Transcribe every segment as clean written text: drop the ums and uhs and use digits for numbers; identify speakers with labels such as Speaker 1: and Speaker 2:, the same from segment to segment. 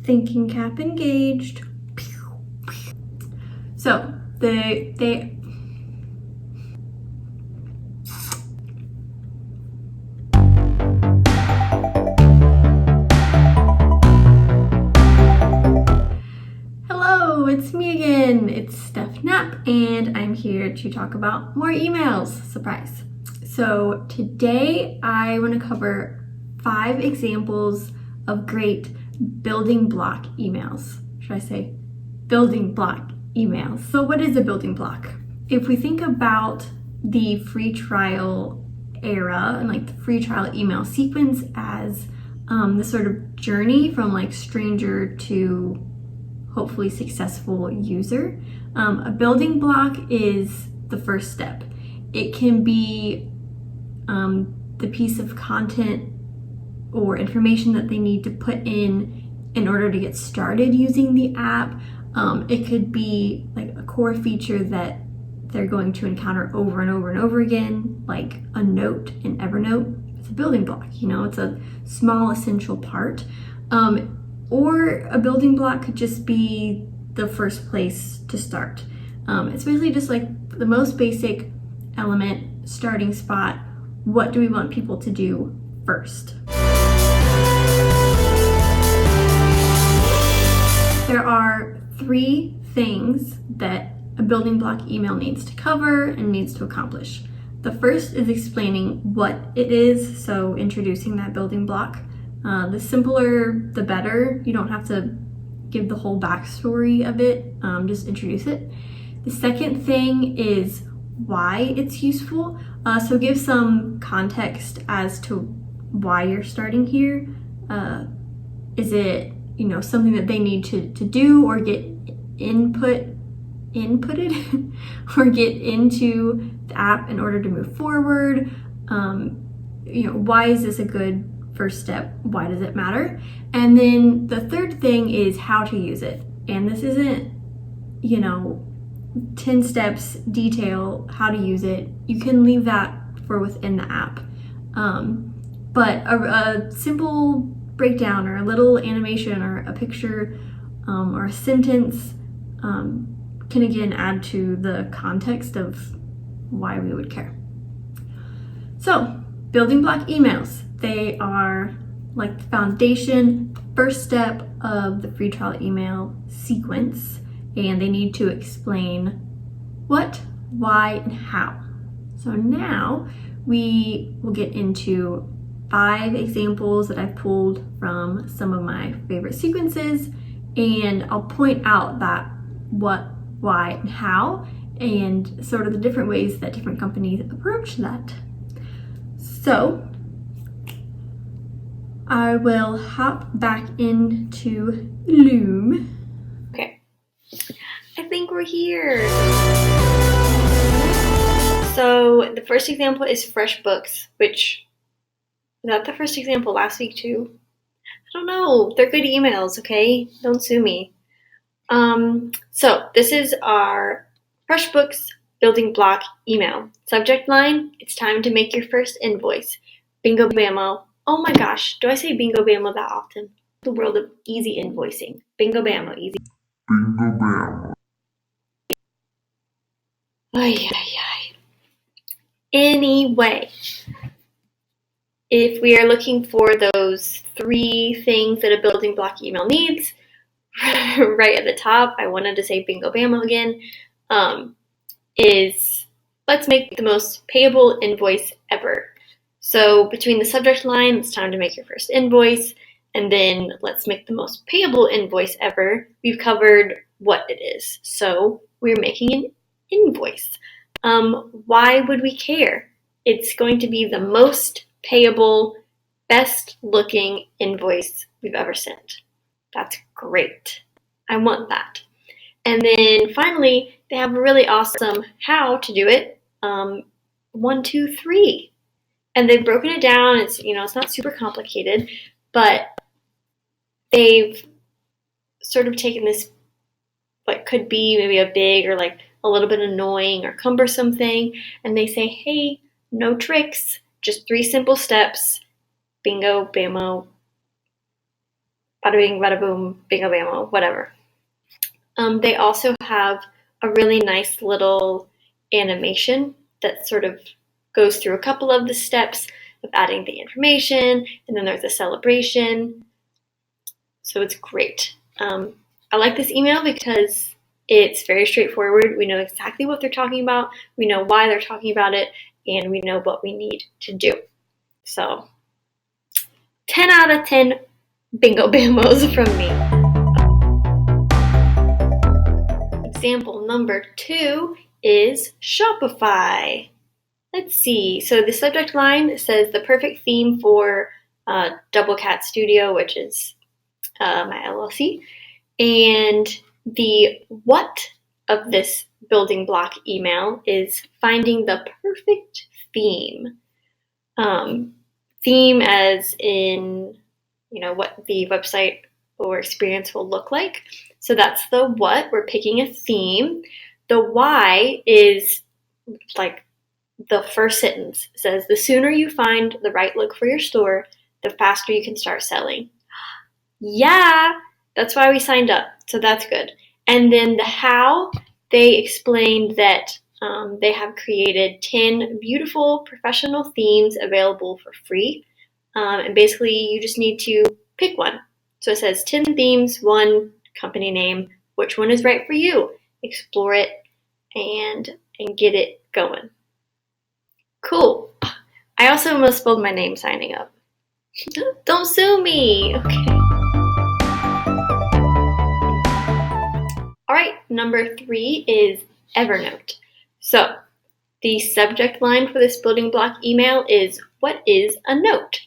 Speaker 1: Thinking cap engaged. So they Hello, it's me again. It's Steph Knapp, and I'm here to talk about more emails. Surprise. So today I want to cover 5 examples of great building block emails. Should I say building block emails? So what is a building block? If we think about the free trial era and like the free trial email sequence as the sort of journey from like stranger to hopefully successful user, a building block is the first step. It can be the piece of content or information that they need to put in order to get started using the app. It could be like a core feature that they're going to encounter over and over and over again, like a note in Evernote. It's a building block, it's a small essential part. Or a building block could just be the first place to start. It's basically just like the most basic element, starting spot. What do we want people to do first? There are 3 things that a building block email needs to cover and needs to accomplish. The first is explaining what it is, so introducing that building block. The simpler, the better. You don't have to give the whole backstory of it, just introduce it. The second thing is why it's useful. So give some context as to why you're starting here. Is it, something that they need to do or get inputted or get into the app in order to move forward? Why is this a good first step? Why does it matter? And then the third thing is how to use it. And this isn't, 10 steps detail how to use it. You can leave that for within the app. But a simple breakdown or a little animation or a picture or a sentence can again add to the context of why we would care. So, building block emails. They are like the foundation, first step of the free trial email sequence, and they need to explain what, why, and how. So now we will get into 5 examples that I've pulled from some of my favorite sequences, and I'll point out that what, why, and how, and sort of the different ways that different companies approach that. So I will hop back into Loom. Okay, I think we're here. So the first example is Freshbooks, which, was that the first example last week too? I don't know, they're good emails, okay? Don't sue me. So this is our Freshbooks building block email. Subject line, it's time to make your first invoice. Bingo bammo. Oh my gosh, do I say bingo bammo that often? The world of easy invoicing. Bingo bammo, easy. Bingo bammo. Ay, ay, ay. Anyway, if we are looking for those 3 things that a building block email needs, right at the top, I wanted to say bingo bammo again, is let's make the most payable invoice ever. So between the subject line, it's time to make your first invoice, and then let's make the most payable invoice ever, we've covered what it is. So we're making an invoice. Why would we care? It's going to be the most payable, best looking invoice we've ever sent. That's great. I want that. And then finally, they have a really awesome how to do it. 1, 2, 3. And they've broken it down. It's, it's not super complicated, but they've sort of taken this, what could be maybe a big or like a little bit annoying or cumbersome thing, and they say, hey, no tricks, just 3 simple steps. Bingo, bammo, bada bing, bada boom, bingo bammo, whatever. They also have a really nice little animation that sort of goes through a couple of the steps of adding the information, and then there's a celebration. So it's great. I like this email because it's very straightforward. We know exactly what they're talking about, we know why they're talking about it, and we know what we need to do. So 10 out of 10 bingo bambos from me. Example number 2 is Shopify. Let's see. So the subject line says the perfect theme for Double Cat Studio, which is my LLC. And the what of this building block email is finding the perfect theme. Theme as in, what the website or experience will look like. So that's the what. We're picking a theme. The why is like the first sentence. It says, the sooner you find the right look for your store, the faster you can start selling. Yeah, that's why we signed up. So that's good. And then the how, they explained that they have created 10 beautiful professional themes available for free. And basically, you just need to pick one. So it says 10 themes, 1 company name. Which one is right for you? Explore it and get it going. Cool. I also almost spelled my name signing up. Don't sue me. Okay. All right, number 3 is Evernote. So the subject line for this building block email is, what is a note?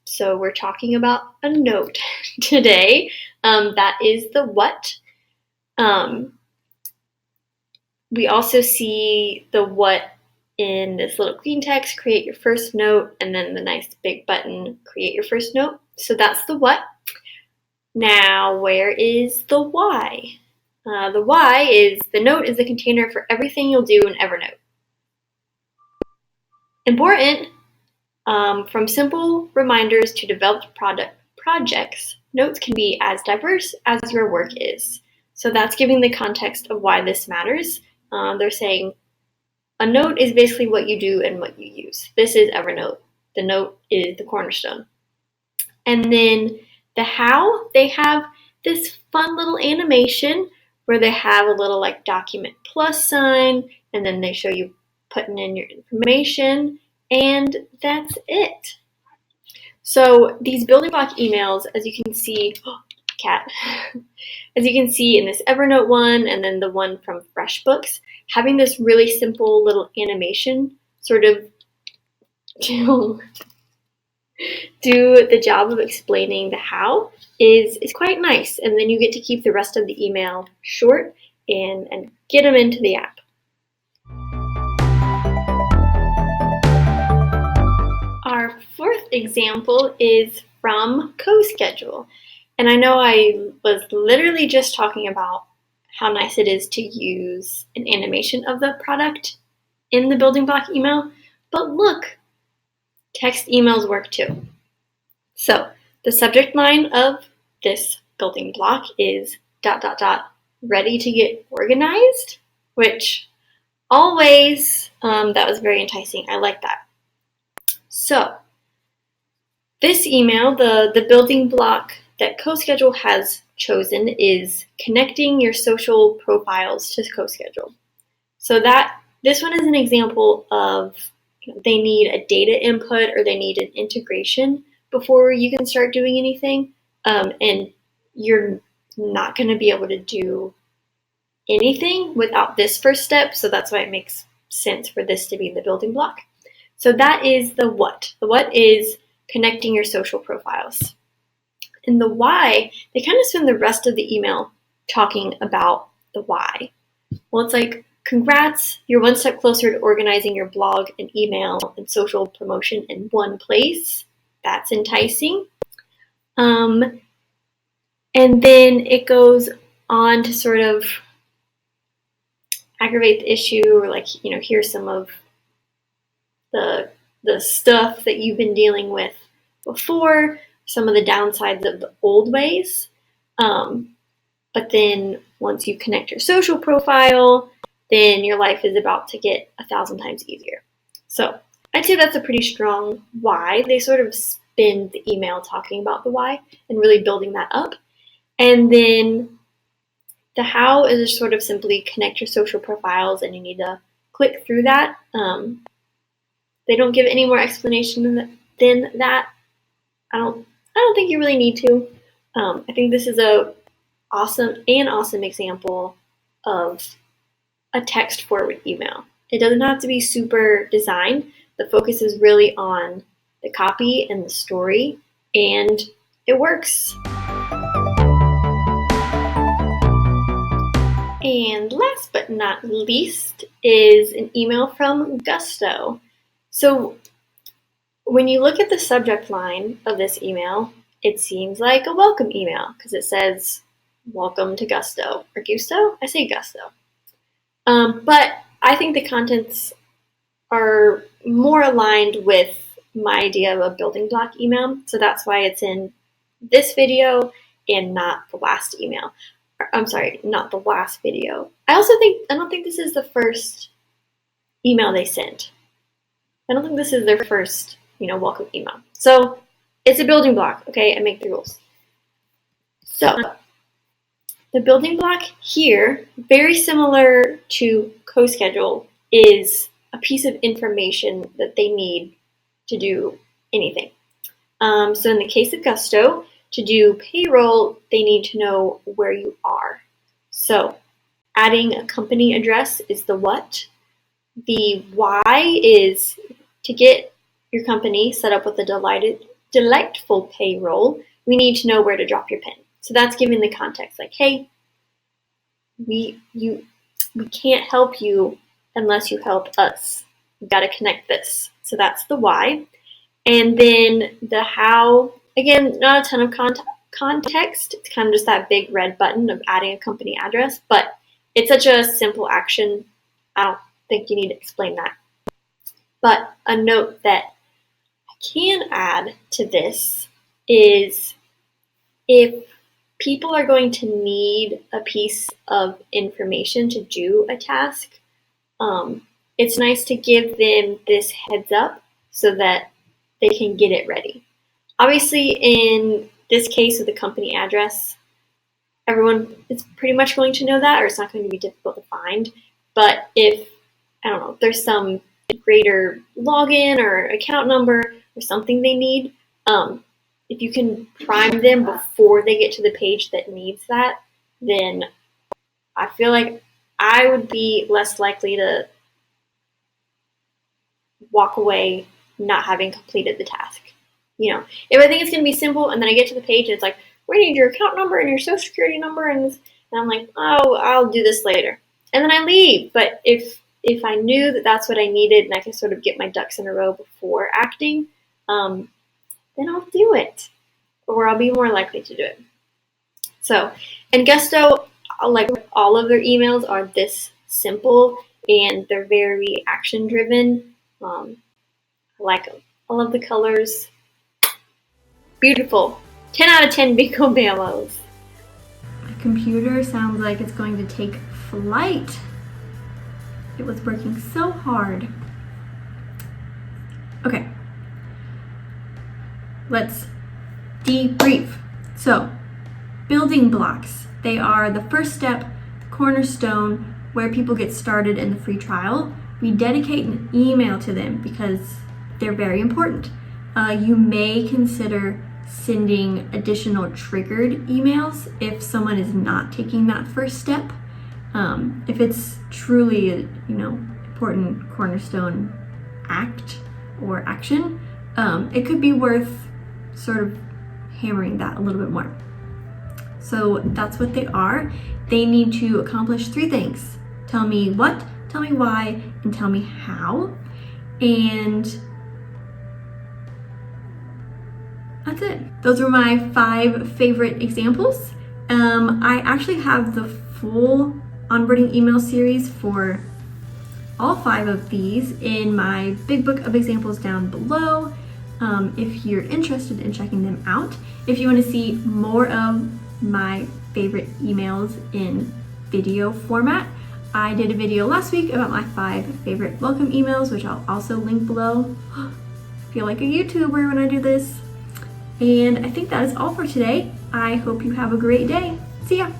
Speaker 1: So we're talking about a note today. That is the what. We also see the what in this little green text, create your first note, and then the nice big button, create your first note. So that's the what. Now, where is the why? The why is the note is the container for everything you'll do in Evernote. Important. From simple reminders to developed projects, notes can be as diverse as your work is. So that's giving the context of why this matters. They're saying a note is basically what you do and what you use. This is Evernote. The note is the cornerstone. And then the how, they have this fun little animation where they have a little like document plus sign, and then they show you putting in your information, and that's it. So these building block emails, as you can see, cat, as you can see in this Evernote one and then the one from Freshbooks, having this really simple little animation sort of do the job of explaining the how is quite nice. And then you get to keep the rest of the email short and get them into the app. Our 4th example is from CoSchedule. And I know I was literally just talking about how nice it is to use an animation of the product in the building block email, but look, text emails work too. So the subject line of this building block is ... ready to get organized, which always, that was very enticing. I like that. So this email, the building block that CoSchedule has chosen is connecting your social profiles to CoSchedule. So this one is an example of they need a data input or they need an integration before you can start doing anything. And you're not going to be able to do anything without this first step. So that's why it makes sense for this to be the building block. So that is the what. The what is connecting your social profiles. And the why, they kind of spend the rest of the email talking about the why. Well, it's like, congrats, you're one step closer to organizing your blog and email and social promotion in one place. That's enticing. And then it goes on to sort of aggravate the issue, or like, here's some of the stuff that you've been dealing with before. some of the downsides of the old ways. But then once you connect your social profile, then your life is about to get 1,000 times easier. So I'd say that's a pretty strong why. They sort of spin the email talking about the why and really building that up. And then the how is sort of simply connect your social profiles, and you need to click through that. They don't give any more explanation than that. I don't think you really need to. I think this is an awesome example of a text forward email. It doesn't have to be super designed. The focus is really on the copy and the story, and it works. And last but not least is an email from Gusto. So when you look at the subject line of this email, it seems like a welcome email because it says, welcome to Gusto. Or Gusto? I say Gusto. But I think the contents are more aligned with my idea of a building block email. So that's why it's in this video and not the last email. I'm sorry, not the last video. I don't think this is the first email they sent. I don't think this is their first, welcome email. So it's a building block, okay? I make the rules. So the building block here, very similar to CoSchedule, is a piece of information that they need to do anything. So in the case of Gusto, to do payroll, they need to know where you are. So adding a company address is the what. The why is to get your company set up with a delightful payroll, we need to know where to drop your pin. So that's giving the context, like, hey, we can't help you unless you help us. We've got to connect this. So that's the why. And then the how, again, not a ton of context. It's kind of just that big red button of adding a company address, but it's such a simple action. I don't think you need to explain that. But a note that I can add to this is if people are going to need a piece of information to do a task, it's nice to give them this heads up so that they can get it ready. Obviously, in this case with the company address, everyone is pretty much going to know that, or it's not going to be difficult to find. But if, there's some greater login or account number or something they need, if you can prime them before they get to the page that needs that, then I feel like I would be less likely to walk away not having completed the task. If I think it's going to be simple and then I get to the page and it's like, we need your account number and your social security number, and I'm like, oh, I'll do this later. And then I leave. But if I knew that that's what I needed and I can sort of get my ducks in a row before acting, then I'll do it. Or I'll be more likely to do it. So, and Gusto, like all of their emails are this simple and they're very action driven. I like them. I love the colors. Beautiful. 10 out of 10 bingo bamos. My computer sounds like it's going to take flight. It was working so hard. Okay. Let's debrief. So, building blocks. They are the first step, cornerstone, where people get started in the free trial. We dedicate an email to them because they're very important. You may consider sending additional triggered emails if someone is not taking that first step. If it's truly a important cornerstone act or action, it could be worth sort of hammering that a little bit more. So that's what they are. They need to accomplish 3 things. Tell me what, tell me why, and tell me how. And that's it. Those were my 5 favorite examples. I actually have the full onboarding email series for all 5 of these in my big book of examples down below. if you're interested in checking them out. If you want to see more of my favorite emails in video format, I did a video last week about my 5 favorite welcome emails, which I'll also link below. I feel like a YouTuber when I do this. And I think that is all for today. I hope you have a great day. See ya!